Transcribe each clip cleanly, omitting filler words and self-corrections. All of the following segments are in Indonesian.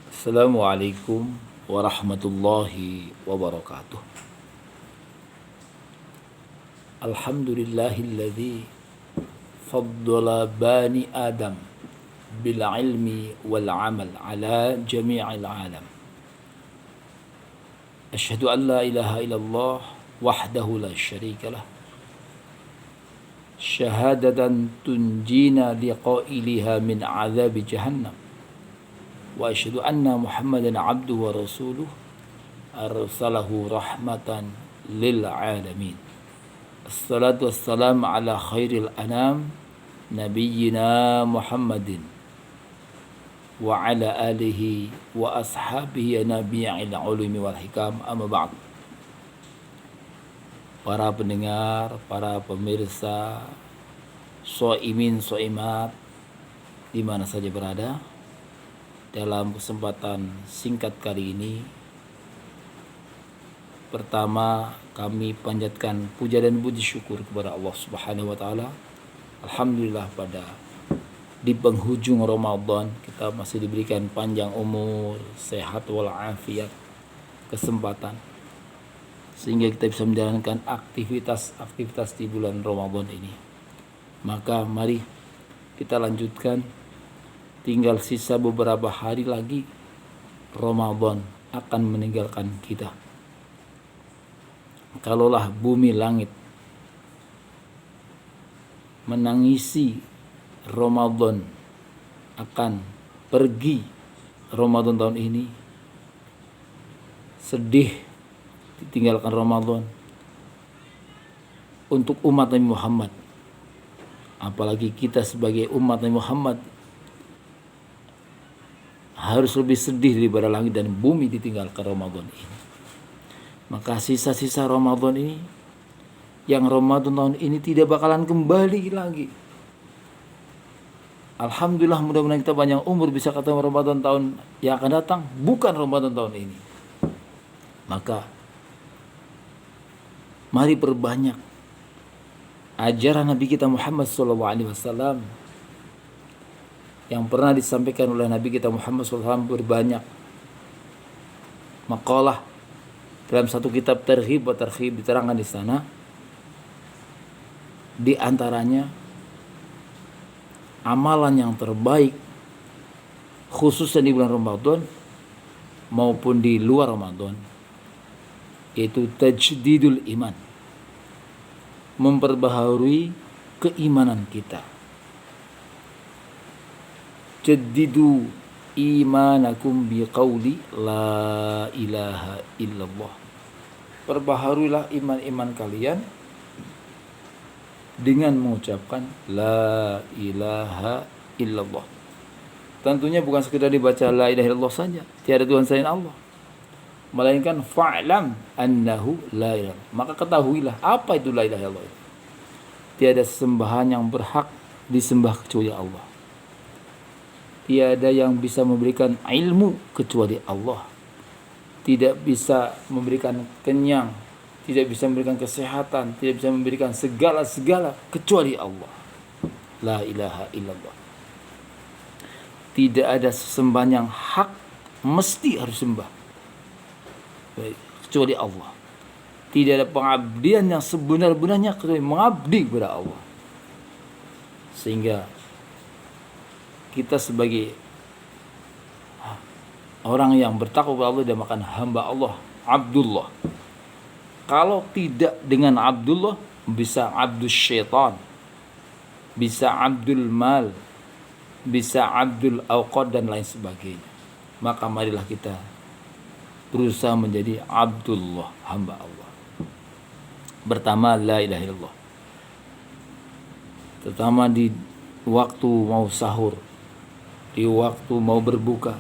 Assalamualaikum warahmatullahi wabarakatuh. Alhamdulillahilladzi faddala bani Adam bil ilmi wal amal ala jami'il alam. Asyhadu an la ilaha illallah wahdahu la syarika lah. Syahadatan tunjina liqailiha min azabi jahannam. Wa asyhadu anna Muhammadan abduhu wa rasuluh arsalahu rahmatan lil alamin. Assalatu wassalamu ala khairil anam nabiyyina Muhammadin wa ala alihi wa ashabihi nabiyyil ulumi wal hikam, amma ba'd. Para pendengar, para pemirsa, soimin soimat di mana saja berada, dalam kesempatan singkat kali ini, pertama kami panjatkan puja dan puji syukur kepada Allah Subhanahu wa taala. Alhamdulillah di penghujung Ramadan kita masih diberikan panjang umur, sehat walafiat, kesempatan sehingga kita bisa menjalankan aktivitas di bulan Ramadan ini. Maka mari kita lanjutkan. Tinggal sisa beberapa hari lagi Ramadan akan meninggalkan kita. Kalaulah bumi langit menangisi Ramadan akan pergi Ramadan tahun ini, sedih ditinggalkan Ramadan untuk umat Nabi Muhammad, apalagi kita sebagai umat Nabi Muhammad harus lebih sedih daripada langit dan bumi ditinggalkan Ramadan ini. Maka sisa-sisa Ramadan ini, yang Ramadan tahun ini tidak bakalan kembali lagi. Alhamdulillah, mudah-mudahan kita panjang umur bisa ketemu Ramadan tahun yang akan datang, bukan Ramadan tahun ini. Maka mari perbanyak ajaran Nabi kita Muhammad SAW yang pernah disampaikan oleh Nabi kita Muhammad SAW. Berbanyak makalah dalam satu kitab Targhib wa Tarhib diterangkan di sana. Di antaranya amalan yang terbaik khususnya di bulan Ramadan maupun di luar Ramadan, yaitu tajdidul iman, memperbaharui keimanan kita. Jaddidu imanakum biqauli la ilaha illallah. Perbaharuilah iman-iman kalian dengan mengucapkan la ilaha illallah. Tentunya bukan sekedar dibaca la ilaha illallah saja, tiada Tuhan selain Allah, melainkan fa'lam annahu la ilaha. Maka ketahuilah apa itu la ilaha illallah. Tiada sembahan yang berhak disembah kecuali Allah. Tiada yang bisa memberikan ilmu kecuali Allah. Tidak bisa memberikan kenyang, tidak bisa memberikan kesehatan, tidak bisa memberikan segala-segala kecuali Allah. La ilaha illallah. Tidak ada sesembahan yang hak mesti harus sembah kecuali Allah. Tidak ada pengabdian yang sebenar-benarnya kecuali mengabdi kepada Allah. Sehingga kita sebagai orang yang bertakwa kepada Allah dinamakan hamba Allah, Abdullah. Kalau tidak dengan Abdullah, bisa Abdul Syaitan, bisa Abdul Mal, bisa Abdul Awqad dan lain sebagainya. Maka marilah kita berusaha menjadi Abdullah, hamba Allah. Pertama, la ilaha illallah. Terutama di waktu mau sahur, di waktu mau berbuka,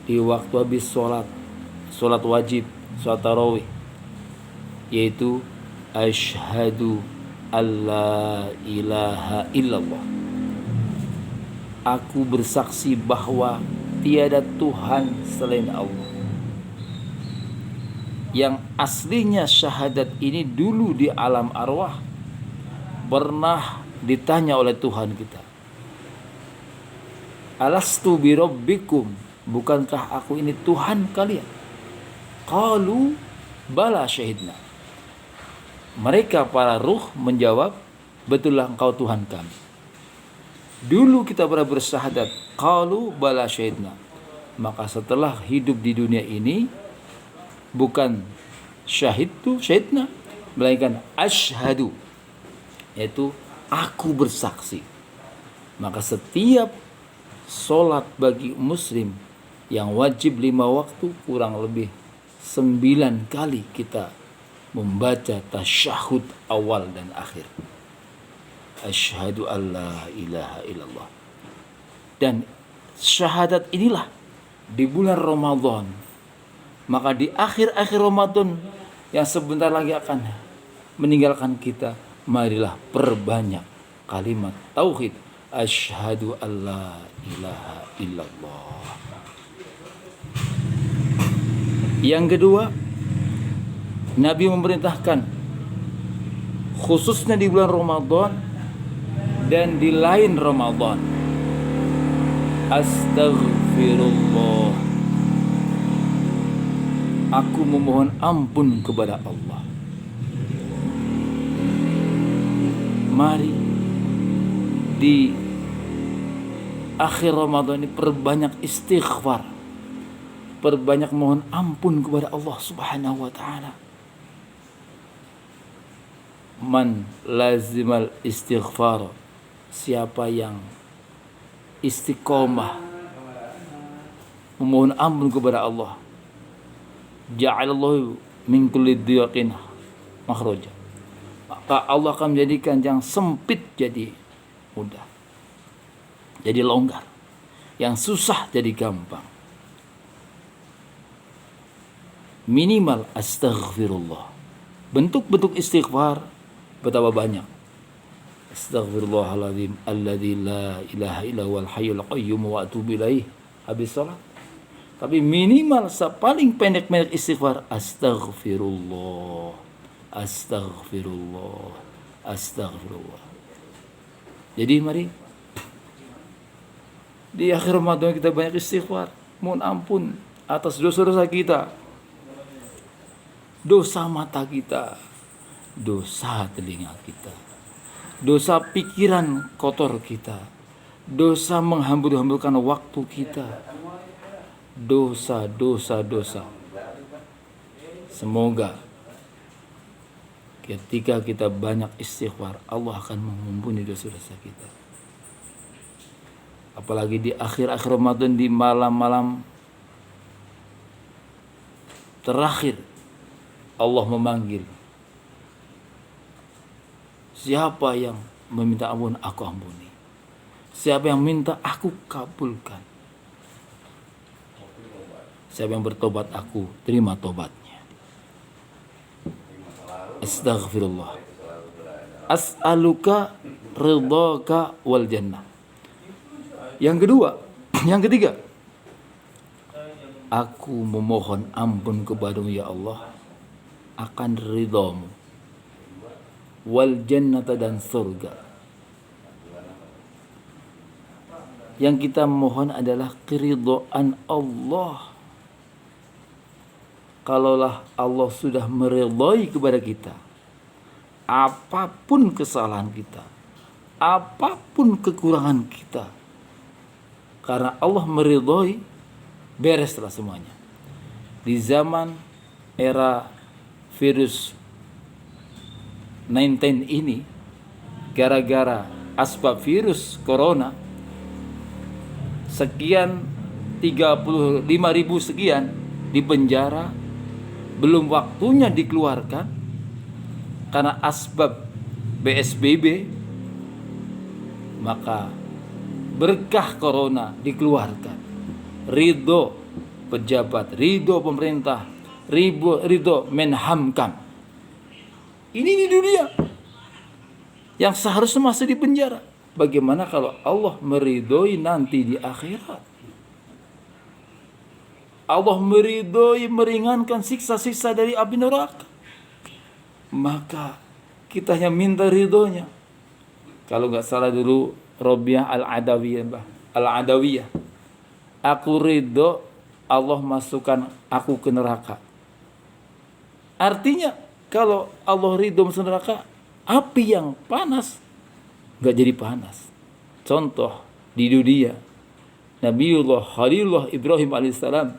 di waktu habis sholat wajib, sholat tarawih, yaitu asyhadu alla ilaha illallah. Aku bersaksi bahwa tiada Tuhan selain Allah. Yang aslinya syahadat ini dulu di alam arwah pernah ditanya oleh Tuhan kita, alastu birabbikum, bukankah aku ini Tuhan kalian? Qalu bala syahidna. Mereka para ruh menjawab, betullah engkau Tuhan kami. Dulu kita pernah bersyahadat, qalu bala syahidna. Maka setelah hidup di dunia ini, bukan syahidna, melainkan asyhadu, yaitu aku bersaksi. Maka setiap sholat bagi muslim yang wajib 5 waktu, kurang lebih 9 kali kita membaca tasyahud awal dan akhir. Asyhadu an la ilaha illallah. Dan syahadat inilah di bulan Ramadan. Maka di akhir-akhir Ramadan yang sebentar lagi akan meninggalkan kita, marilah perbanyak kalimat tauhid. Asyhadu an la ilaha illallah. Yang kedua, Nabi memerintahkan khususnya di bulan Ramadan dan di lain Ramadan, astaghfirullah. Aku memohon ampun kepada Allah. Mari di akhir Ramadan ini perbanyak istighfar, perbanyak mohon ampun kepada Allah Subhanahu wa taala. Man lazimal istighfar, siapa yang istiqomah memohon ampun kepada Allah, ja'alallahu min kulli dhiqin makhraja, maka Allah akan menjadikan yang sempit jadi mudah, jadi longgar, yang susah jadi gampang. Minimal astaghfirullah. Bentuk-bentuk istighfar betapa banyak. Astaghfirullahaladzim alladzi la ilaha illa huwal hayyul qayyum wa atubu ilaih. Habis salat. Tapi minimal paling pendek-pendek istighfar, astaghfirullah, astaghfirullah, astaghfirullah. Jadi mari di akhir Ramadan kita banyak istighfar, mohon ampun atas dosa-dosa kita, dosa mata kita, dosa telinga kita, dosa pikiran kotor kita, dosa menghambur-hamburkan waktu kita, dosa. Semoga ketika kita banyak istighfar, Allah akan mengampuni dosa-dosa kita. Apalagi di akhir-akhir Ramadan, di malam-malam terakhir, Allah memanggil, siapa yang meminta ampun, aku ampuni. Siapa yang minta, aku kabulkan. Siapa yang bertobat, aku terima tobatnya. Astaghfirullah. As'aluka ridhaka wal jannah. Yang ketiga, aku memohon ampun kepadamu ya Allah akan ridhamu, wal jannata, dan surga. Yang kita mohon adalah keridhaan Allah. Kalaulah Allah sudah meridhai kepada kita, apapun kesalahan kita, apapun kekurangan kita, karena Allah meridhai, bereslah semuanya. Di zaman era virus 19 ini, gara-gara asbab virus corona, sekian 35.000 sekian di penjara, belum waktunya dikeluarkan karena asbab PSBB, maka berkah corona dikeluarkan. Ridho pejabat, ridho pemerintah, ridho Menhamkam. Ini di dunia yang seharusnya masih di penjara. Bagaimana kalau Allah meridhoi nanti di akhirat? Allah meridhoi, meringankan siksa-siksa dari api neraka. Maka kita hanya minta ridhonya. Kalau nggak salah dulu Robiah Al-Adawiyah, aku ridho, Allah masukkan aku ke neraka. Artinya kalau Allah ridho masuk neraka, api yang panas gak jadi panas. Contoh di dunia, Nabiullah Khalilullah Ibrahim alaihissalam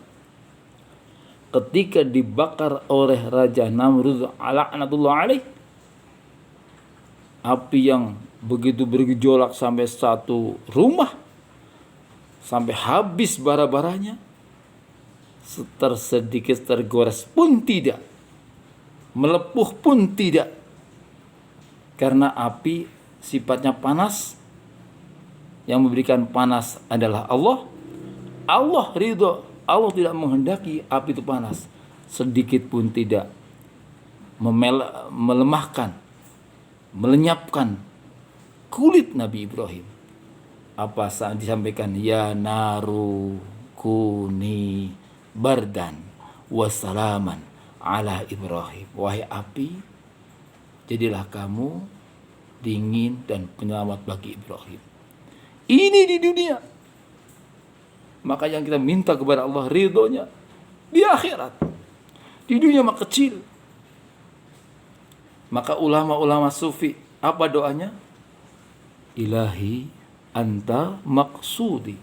ketika dibakar oleh Raja Namrud laknatullah alaih, api yang begitu bergejolak sampai satu rumah, sampai habis bara-baranya, tersedikit tergores pun tidak, melepuh pun tidak, karena api sifatnya panas. Yang memberikan panas adalah Allah. Allah ridho, Allah tidak menghendaki api itu panas, sedikit pun tidak melemahkan, melenyapkan kulit Nabi Ibrahim. Apa saat disampaikan, ya naru kuni bardan wassalaman ala Ibrahim, wahai api, jadilah kamu dingin dan penyelamat bagi Ibrahim. Ini di dunia. Maka yang kita minta kepada Allah ridhonya di akhirat. Di dunia mah kecil. Maka ulama-ulama sufi, apa doanya? Ilahi anta maksudi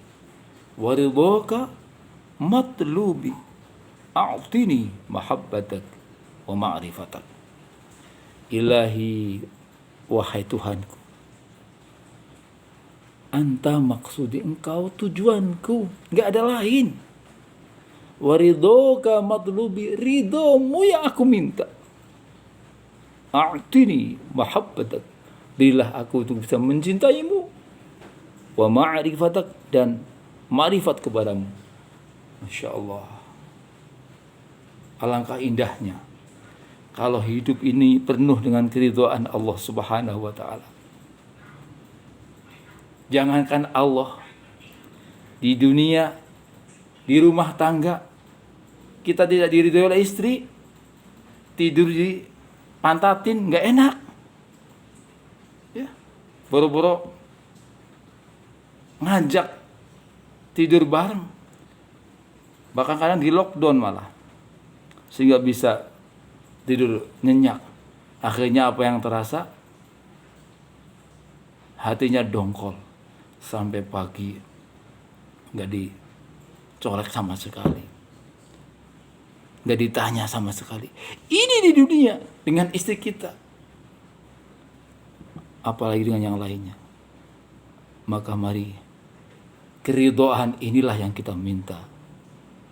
wa ridhoka matlubi a'tini mahabbatak wa ma'rifatak. Ilahi, wahai Tuhanku, anta maksudi, engkau tujuanku, gak ada lain. Waridhoka matlubi, ridhomu yang aku minta. A'tini mahabbatak, berilah aku untuk bisa mencintaimu. Wa ma'rifatak, dan ma'rifat kepadamu. Masya Allah. Alangkah indahnya kalau hidup ini penuh dengan keridhaan Allah subhanahu wa ta'ala. Jangankan Allah, di dunia, di rumah tangga, kita tidak diridhoi oleh istri, tidur di pantatin gak enak, ya, boro-boro ngajak tidur bareng, bahkan kadang di lockdown malah, sehingga bisa tidur nyenyak. Akhirnya apa yang terasa? Hatinya dongkol sampai pagi, gak dicolek sama sekali, gak ditanya sama sekali. Ini di dunia dengan istri kita, apalagi dengan yang lainnya. Maka mari, keridhaan inilah yang kita minta,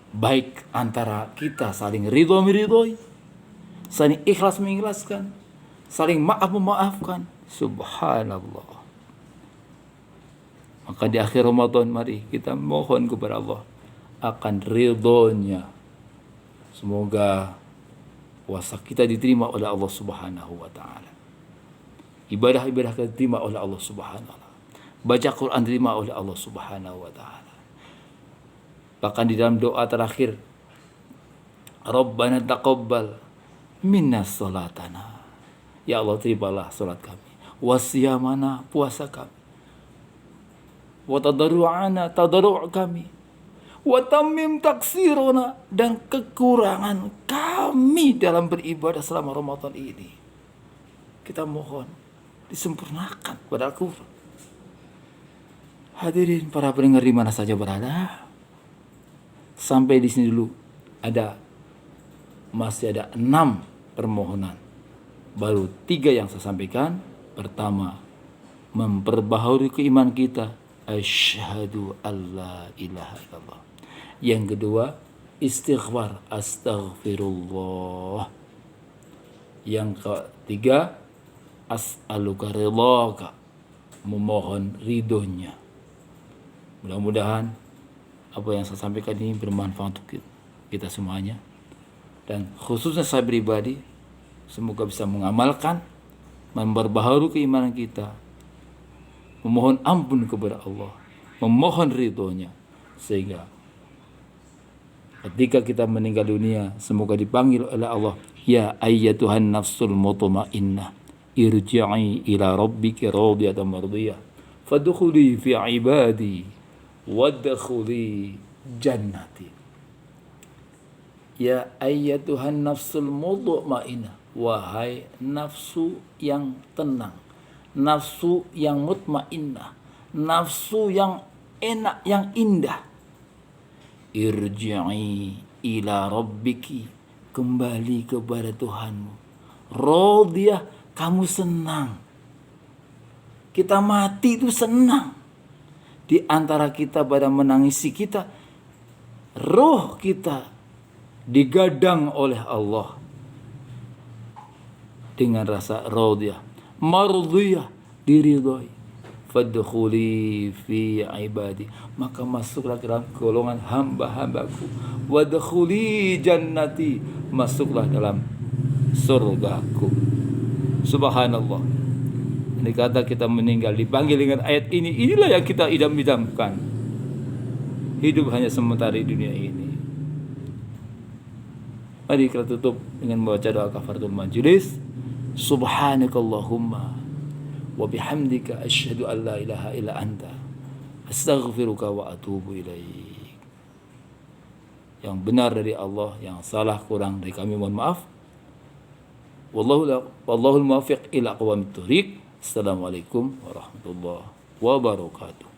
baik antara kita saling ridho meridhoi, saling ikhlas mengikhlaskan, saling maaf memaafkan. Subhanallah. Maka di akhir Ramadan mari kita mohon kepada Allah akan ridhonya. Semoga puasa kita diterima oleh Allah subhanahu wa ta'ala. Ibadah-ibadah kita diterima oleh Allah subhanahu wa ta'ala. Baca Quran diterima oleh Allah subhanahu wa ta'ala. Bahkan di dalam doa terakhir, Rabbana taqabbal minna salatana. Ya Allah, terimalah salat kami. Wasiyamana, puasa kami. Wa tadarru'ana, tadarru' kami. Wa tammim taksirona, dan kekurangan kami dalam beribadah selama Ramadan ini, kita mohon disempurnakan pada Al-Quran. Hadirin para pendengar di mana saja berada, sampai di sini dulu. Masih ada 6 permohonan. Baru 3 yang saya sampaikan. Pertama, memperbaharui keimanan kita, asyhadu alla ilaha illallah. Yang kedua, istighfar, astaghfirullah. Yang ketiga, as'aluka ridhaka, memohon ridhonya. Mudah-mudahan apa yang saya sampaikan ini bermanfaat untuk kita semuanya, dan khususnya saya pribadi, semoga bisa mengamalkan, memperbaharui keimanan kita, memohon ampun kepada Allah, memohon ridhonya, sehingga ketika kita meninggal dunia, semoga dipanggil oleh Allah, ya ayyatuhan nafsul mutmainnah, irji'i ila rabbiki radiyatan mardiyah, fadkhuli fi ibadi wadkhuli jannati. Ya ayyatuhan nafsul mutmainnah, wahai nafsu yang tenang, nafsu yang mutmainnah, nafsu yang enak, yang indah. Irji'i ila rabbiki, kembali kepada Tuhanmu. Radiyah, kamu senang. Kita mati itu senang. Di antara kita pada menangisi kita, roh kita digadang oleh Allah dengan rasa radiyah, mardiyah, diridhoi. Fadkhuli fi ibadi, maka masuklah ke dalam golongan hamba-hambaku. Wadkhuli jannati, masuklah dalam surgaku. Subhanallah. Ini kata kita meninggal dipanggil dengan ayat ini. Inilah yang kita idam-idamkan. Hidup hanya sementara di dunia ini. Mari kita tutup dengan membaca doa kafaratul majelis. Subhanakallahumma wa bihamdika asyhadu an la ilaha illa anta astaghfiruka wa atubu ilaik. Yang benar dari Allah, yang salah kurang dari kami mohon maaf. Wallahul muwaffiq ila aqwamit thoriq. Assalamualaikum warahmatullahi wabarakatuh.